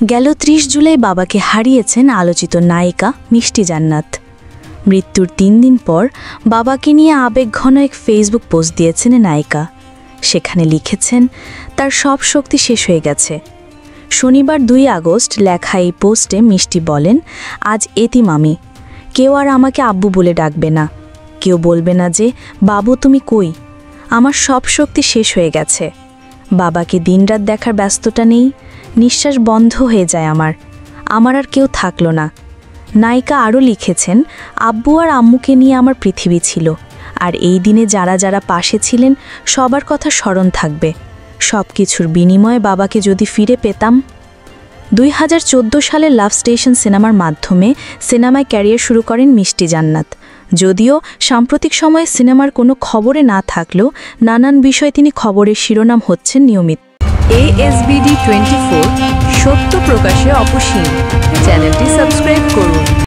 গেল ৩০ জুলাই বাবাকে হারিয়েছেন আলোচিত নায়িকা মিষ্টি জান্নাত। মৃত্যুর ৩ দিন পর বাবাকে নিয়ে আবেগঘন এক ফেসবুক পোস্ট দিয়েছেন নায়িকা। সেখানে লিখেছেন, তার সব শক্তি শেষ হয়ে গেছে। শনিবার ২ আগস্ট লেখা এই পোস্টে মিষ্টি বলেন, আজ এতিম আমি, কেউ আর আমাকে আব্বু বলে ডাকবে না, কেউ বলবে না যে বাবু তুমি কই, আমার সব শক্তি শেষ হয়ে গেছে। বাবাকে দিনরাত দেখার ব্যস্ততা নেই, নিঃশ্বাস বন্ধ হয়ে যায় আমার আর কেউ থাকলো না। নায়িকা আরও লিখেছেন, আব্বু আর আম্মুকে নিয়ে আমার পৃথিবী ছিল, আর এই দিনে যারা যারা পাশে ছিলেন সবার কথা স্মরণ থাকবে। সব কিছুর বিনিময়ে বাবাকে যদি ফিরে পেতাম। ২০১৪ সালে লাভ স্টেশন সিনেমার মাধ্যমে সিনেমায় ক্যারিয়ার শুরু করেন মিষ্টি জান্নাত। যদিও সাম্প্রতিক সময়ে সিনেমার কোনো খবরে না থাকলেও নানান বিষয়ে তিনি খবরের শিরোনাম হচ্ছেন নিয়মিত। ASBD24 সত্য প্রকাশে অপসীম। চ্যানেলটি সাবস্ক্রাইব করুন।